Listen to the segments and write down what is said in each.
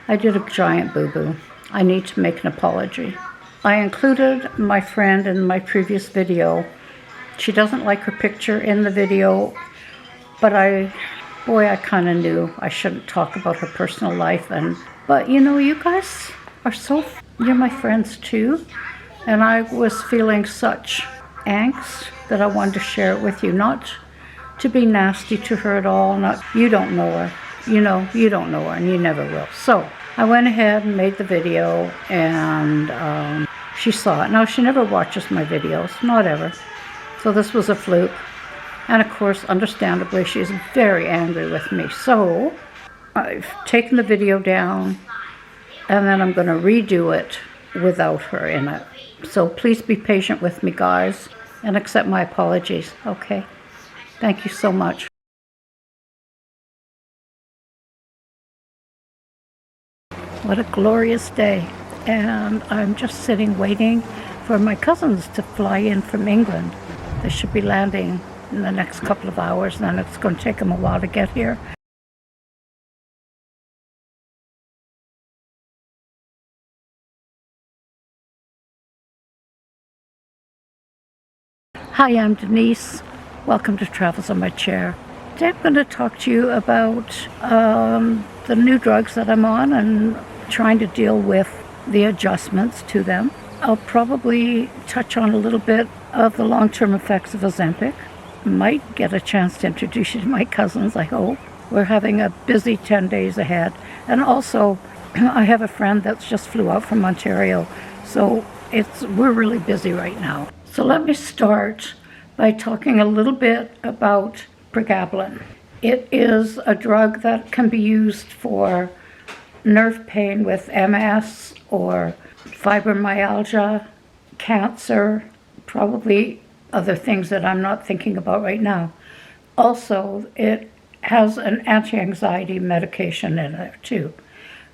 I did a giant boo-boo. I need to make an apology. I included my friend in my previous video. She doesn't like her picture in the video, but I kind of knew I shouldn't talk about her personal life. But you know, you guys are you're my friends too. And I was feeling such angst that I wanted to share it with you. Not to be nasty to her at all. You don't know her. You don't know her and you never will. So I went ahead and made the video, and she saw it. Now, she never watches my videos, not ever. So this was a fluke. And of course, understandably, she's very angry with me. So I've taken the video down, and then I'm going to redo it without her in it. So please be patient with me, guys, and accept my apologies, okay? Thank you so much. What a glorious day. And I'm just sitting waiting for my cousins to fly in from England. They should be landing in the next couple of hours, and then it's going to take them a while to get here. Hi, I'm Denise. Welcome to Travels on My Chair. Today I'm going to talk to you about the new drugs that I'm on and trying to deal with the adjustments to them. I'll probably touch on a little bit of the long-term effects of Ozempic. Might get a chance to introduce you to my cousins, I hope. We're having a busy 10 days ahead. And also, I have a friend that's just flew out from Ontario, so we're really busy right now. So let me start by talking a little bit about Pregabalin. It is a drug that can be used for nerve pain with MS or fibromyalgia, cancer, probably other things that I'm not thinking about right now. Also, it has an anti-anxiety medication in there too.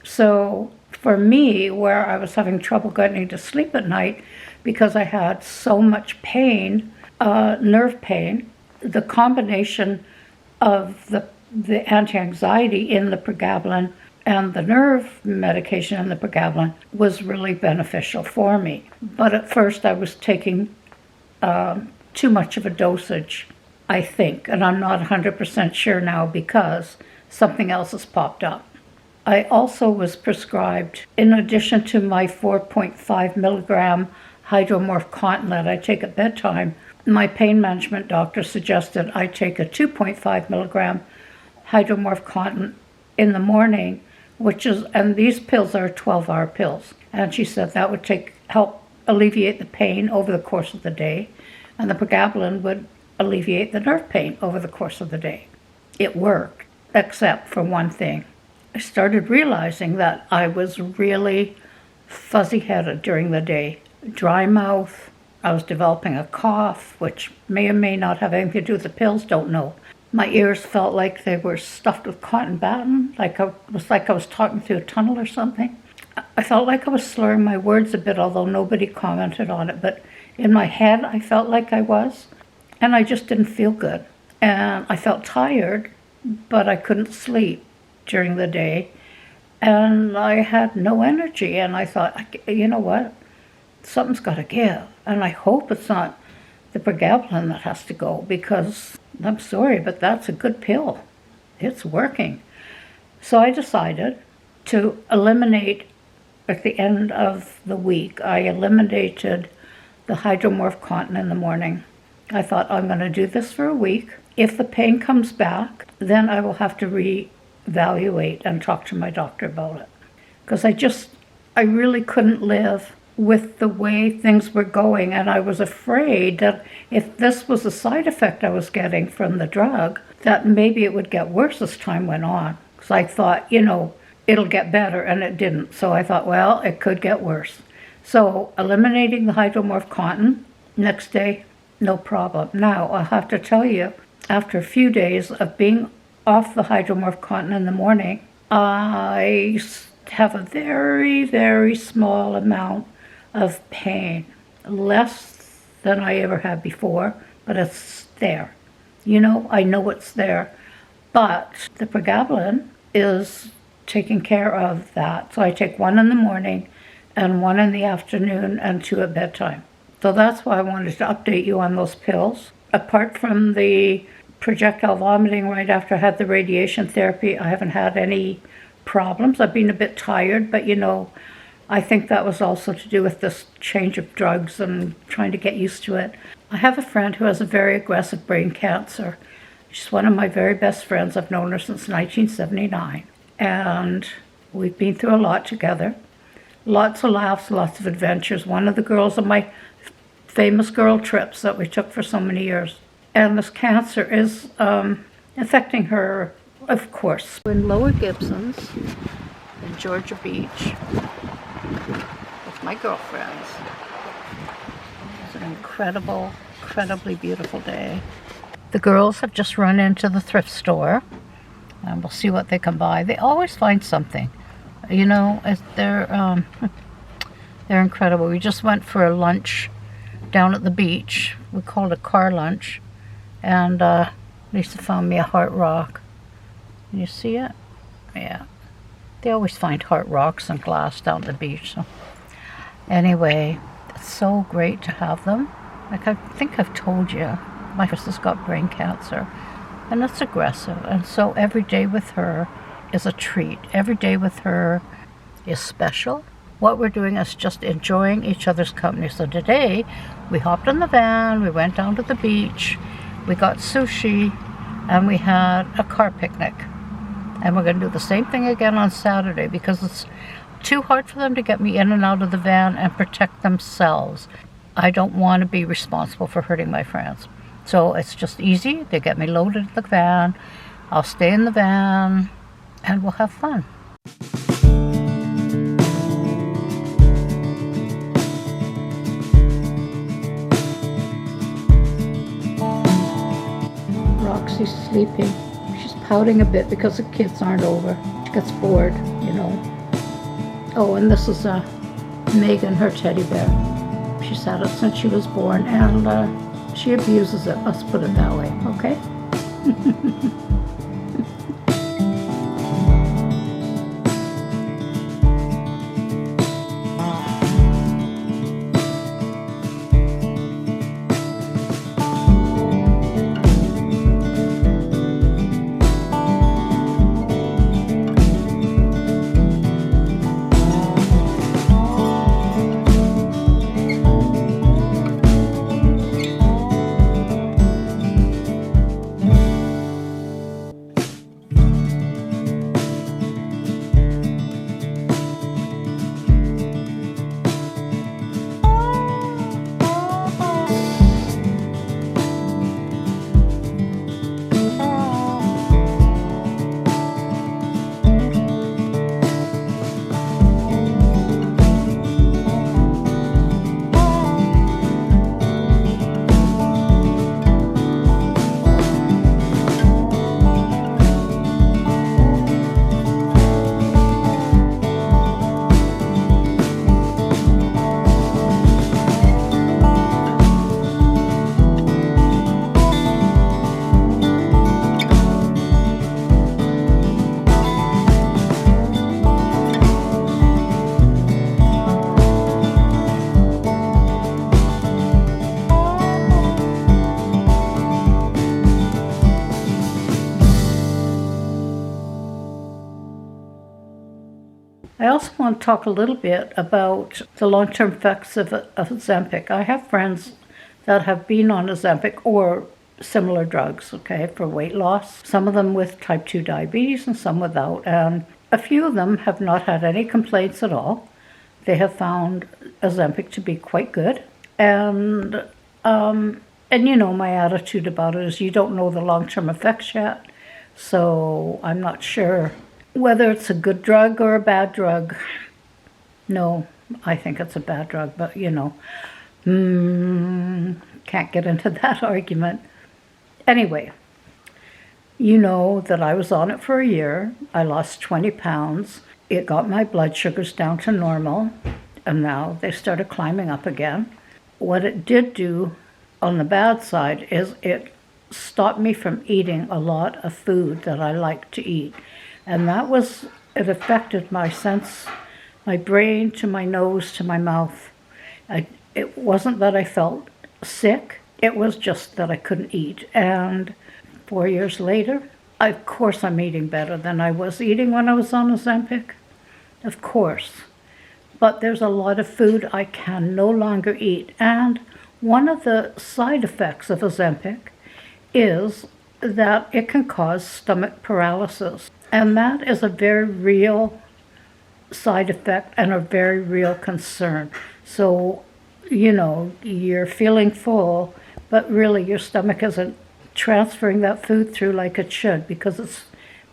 So for me, where I was having trouble getting to sleep at night because I had so much pain, nerve pain, the combination of the anti-anxiety in the Pregabalin and the nerve medication in the Pregabalin was really beneficial for me. But at first I was taking too much of a dosage, I think, and I'm not 100% sure now because something else has popped up. I also was prescribed, in addition to my 4.5 milligram hydromorph contin that I take at bedtime, my pain management doctor suggested I take a 2.5 milligram hydromorph contin in the morning, and these pills are 12-hour pills. And she said that would help alleviate the pain over the course of the day, and the Pregabalin would alleviate the nerve pain over the course of the day. It worked, except for one thing. I started realizing that I was really fuzzy-headed during the day. Dry mouth. I was developing a cough, which may or may not have anything to do with the pills, don't know. My ears felt like they were stuffed with cotton batting, like I was talking through a tunnel or something. I felt like I was slurring my words a bit, although nobody commented on it, but in my head I felt like I was, and I just didn't feel good. And I felt tired, but I couldn't sleep during the day, and I had no energy, and I thought, you know what, something's got to give, and I hope it's not the Pregabalin that has to go, because I'm sorry, but that's a good pill. It's working. So I decided to eliminate, at the end of the week, I eliminated the hydromorph contin in the morning. I thought, I'm going to do this for a week. If the pain comes back, then I will have to reevaluate and talk to my doctor about it. Because I really couldn't live with the way things were going, and I was afraid that if this was a side effect I was getting from the drug, that maybe it would get worse as time went on. Because I thought, it'll get better, and it didn't. So I thought, well, it could get worse. So eliminating the hydromorph contin, next day, no problem. Now, I'll have to tell you, after a few days of being off the hydromorph contin in the morning, I have a very, very small amount of pain, less than I ever had before, but it's there. I know it's there. But the Pregabalin is taking care of that. So I take one in the morning and one in the afternoon and two at bedtime. So that's why I wanted to update you on those pills. Apart from the projectile vomiting right after I had the radiation therapy, I haven't had any problems. I've been a bit tired, but I think that was also to do with this change of drugs and trying to get used to it. I have a friend who has a very aggressive brain cancer. She's one of my very best friends. I've known her since 1979. And we've been through a lot together. Lots of laughs, lots of adventures. One of the girls on my famous girl trips that we took for so many years. And this cancer is affecting her, of course. We're in Lower Gibsons in Georgia Beach with my girlfriends. It's an incredibly beautiful day. The girls have just run into the thrift store and we'll see what they can buy. They always find something. They're incredible. We just went for a lunch down at the beach. We called it a car lunch. And Lisa found me a heart rock. Can you see it? Yeah. They always find heart rocks and glass down at the beach. So anyway, it's so great to have them. Like I think I've told you, my sister's got brain cancer. And it's aggressive. And so every day with her is a treat. Every day with her is special. What we're doing is just enjoying each other's company. So today, we hopped in the van, we went down to the beach, we got sushi, and we had a car picnic. And we're going to do the same thing again on Saturday because it's too hard for them to get me in and out of the van and protect themselves. I don't want to be responsible for hurting my friends. So it's just easy. They get me loaded in the van. I'll stay in the van and we'll have fun. Roxy's sleeping. She's pouting a bit because the kids aren't over. She gets bored, Oh, and this is Megan, her teddy bear. She's had it since she was born, and she abuses it. Let's put it that way, okay? I also want to talk a little bit about the long-term effects of Ozempic. I have friends that have been on Ozempic or similar drugs, for weight loss. Some of them with type 2 diabetes and some without. And a few of them have not had any complaints at all. They have found Ozempic to be quite good. And my attitude about it is you don't know the long-term effects yet. So I'm not sure whether it's a good drug or a bad drug. No, I think it's a bad drug, but can't get into that argument. Anyway, you know that I was on it for a year. I lost 20 pounds. It got my blood sugars down to normal, and now they started climbing up again. What it did do on the bad side is it stopped me from eating a lot of food that I like to eat. And that was it affected my sense, my brain to my nose to my mouth. It wasn't that I felt sick, it was just that I couldn't eat. And 4 years later, of course I'm eating better than I was eating when I was on Ozempic. Of course. But there's a lot of food I can no longer eat. And one of the side effects of Ozempic is that it can cause stomach paralysis. And that is a very real side effect and a very real concern. So, you're feeling full, but really your stomach isn't transferring that food through like it should because it's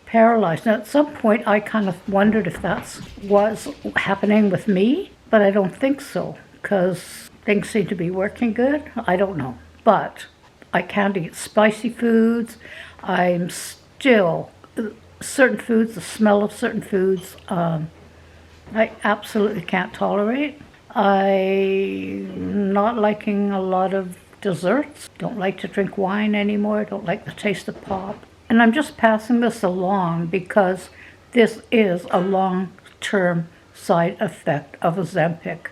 paralyzed. Now, at some point, I kind of wondered if that was happening with me, but I don't think so because things seem to be working good. I don't know. But I can't eat spicy foods. I'm still, certain foods, the smell of certain foods, I absolutely can't tolerate. I'm not liking a lot of desserts. Don't like to drink wine anymore. Don't like the taste of pop. And I'm just passing this along because this is a long-term side effect of Ozempic.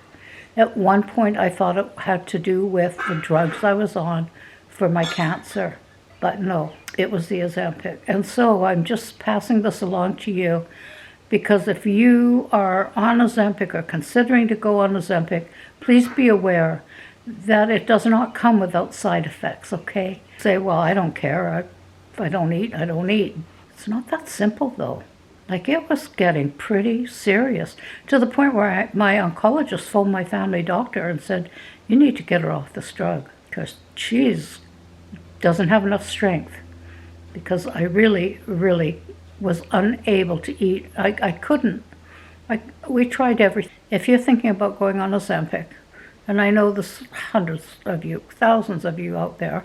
At one point, I thought it had to do with the drugs I was on for my cancer. But no, it was the Ozempic. And so I'm just passing this along to you because if you are on Ozempic or considering to go on Ozempic, please be aware that it does not come without side effects, okay? Say, well, I don't care. If I don't eat, I don't eat. It's not that simple, though. Like, it was getting pretty serious to the point where my oncologist phoned my family doctor and said, you need to get her off this drug because she doesn't have enough strength. Because I really, really was unable to eat. I couldn't. We tried everything. If you're thinking about going on Ozempic, and I know there's hundreds of you, thousands of you out there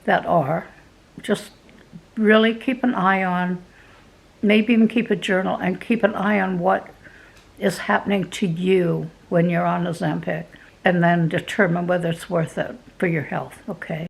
that are, just really keep an eye on, maybe even keep a journal and keep an eye on what is happening to you when you're on Ozempic, and then determine whether it's worth it for your health, okay?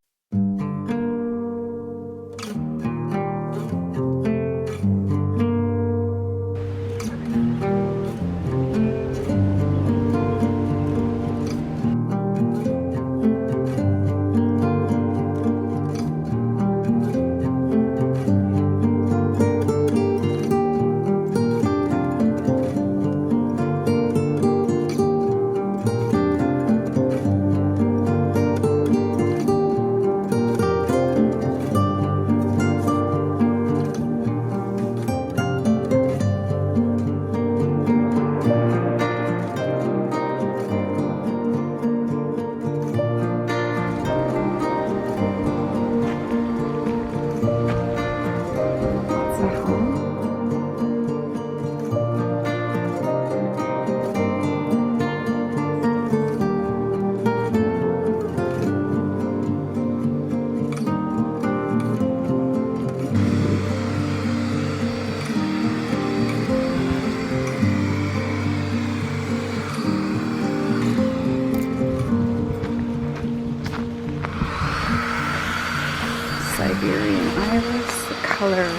Siberian iris. The color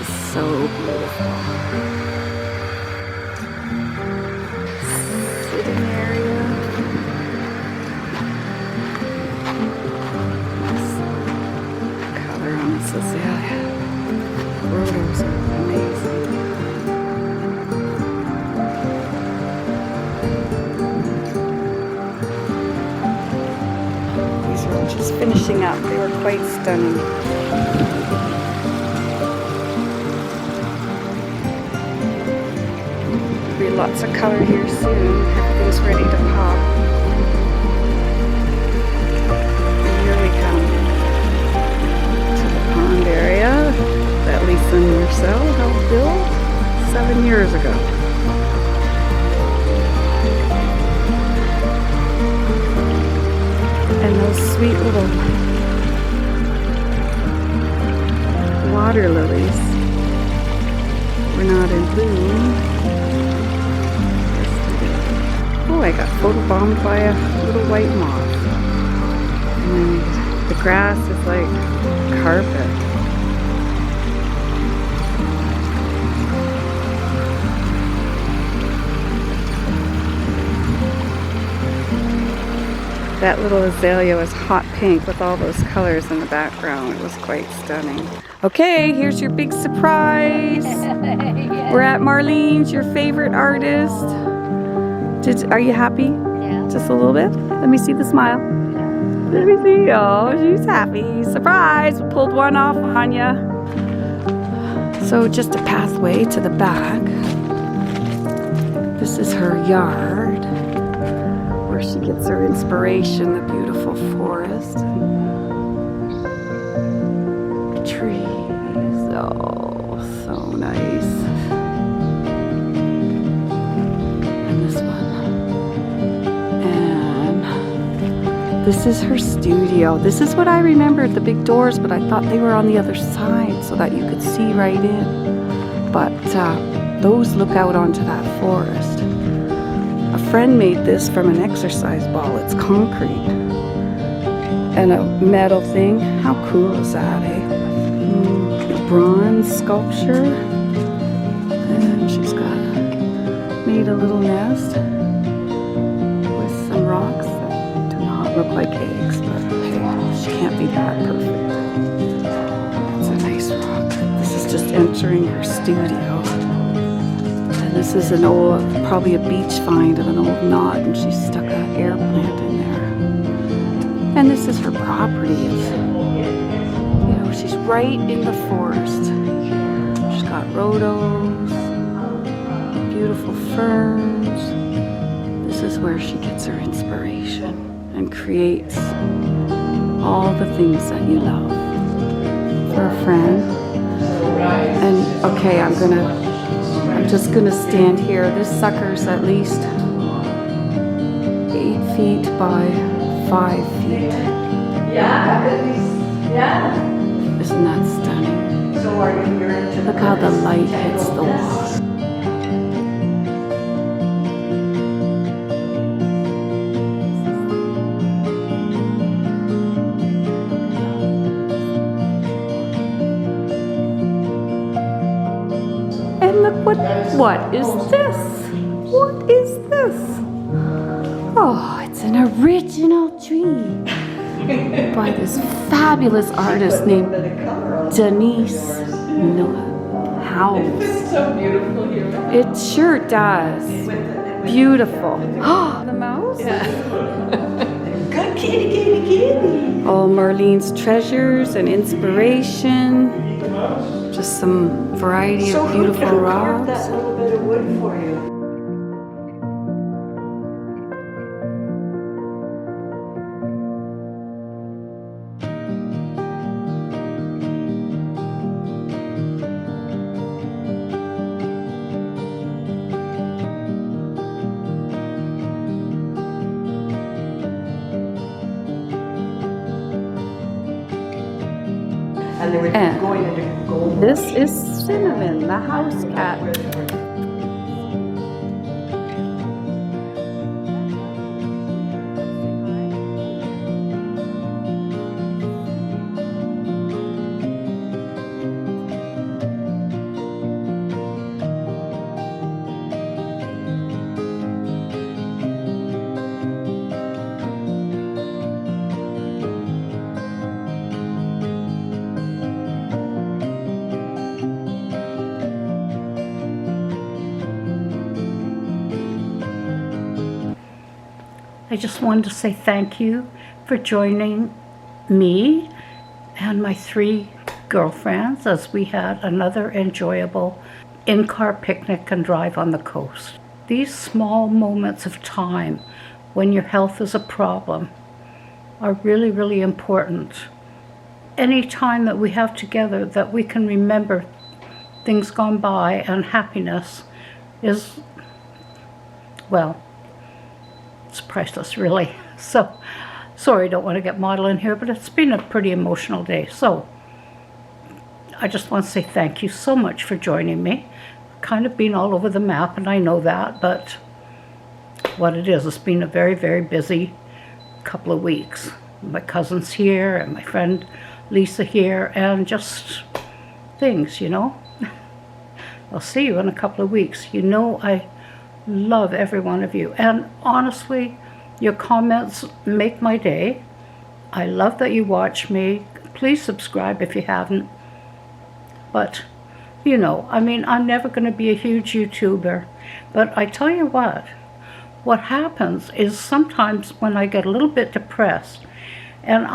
is so beautiful. Sitting area. Color on this azalea. Rotors are amazing. These are just finishing up. They were quite stunning. There'll be lots of color here soon. Everything's ready to pop. And here we come to the pond area that Lisa and Marcel helped build 7 years ago. And those sweet little water lilies were not in bloom. Oh, I got photobombed by a little white moth. And the grass is like carpet. That little azalea was hot pink with all those colors in the background. It was quite stunning. Okay, here's your big surprise. We're at Marlene's, your favorite artist. Are you happy? Yeah. Just a little bit? Let me see the smile. Let me see. Oh, she's happy. Surprise! We pulled one off on ya. So just a pathway to the back. This is her yard, where she gets her inspiration, the beautiful forest. Trees. Oh, so nice. And this one. And this is her studio. This is what I remembered, the big doors, but I thought they were on the other side so that you could see right in. But those look out onto that forest. A friend made this from an exercise ball. It's concrete and a metal thing. How cool is that, eh? Bronze sculpture. And she's got made a little nest with some rocks that do not look like eggs, but hey, she can't be that perfect. It's a nice rock. This is just entering her studio. And this is an old, probably a beach find of an old knot, and she stuck an air plant in there. And this is her property. It's, you know, she's right in the forest. She's got rhodos, beautiful ferns. This is where she gets her inspiration and creates all the things that you love for a friend. And okay, I'm just gonna stand here. This sucker's at least 8 feet by 5 feet. Yeah. Isn't that stunning? So are you into Look how the light hits the water. And look what is this? What is this? Oh, it's an original tree by this fabulous artist named Denise Howells. It's so beautiful here. It sure does. Beautiful. Oh, the mouse? Yeah. Good kitty. Oh, Marlene's treasures and inspiration. Just some variety of beautiful rocks. That little bit of wood for you. And they were And going into gold. this is Cinnamon, the house cat. I just wanted to say thank you for joining me and my 3 girlfriends as we had another enjoyable in-car picnic and drive on the coast. These small moments of time when your health is a problem are really, really important. Any time that we have together that we can remember things gone by and happiness is, well, it's priceless, really. So, sorry, I don't want to get maudlin here, but it's been a pretty emotional day. So, I just want to say thank you so much for joining me. Kind of been all over the map, and I know that, but what it is, it's been a very, very busy couple of weeks. My cousin's here, and my friend Lisa here, and just things, you know. I'll see you in a couple of weeks. You know I love every one of you, and honestly, Your comments make my day. I love that you watch me. Please subscribe if you haven't. But, you know, I mean, I'm never going to be a huge YouTuber. But I tell you what happens is sometimes when I get a little bit depressed and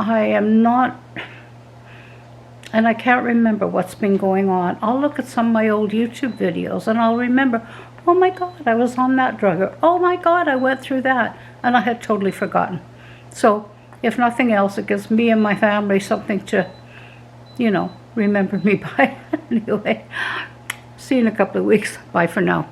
and I can't remember what's been going on, I'll look at some of my old YouTube videos and I'll remember, oh my God, I was on that drug, or oh my God, I went through that, and I had totally forgotten. So, if nothing else, it gives me and my family something to, you know, remember me by. Anyway, see you in a couple of weeks. Bye for now.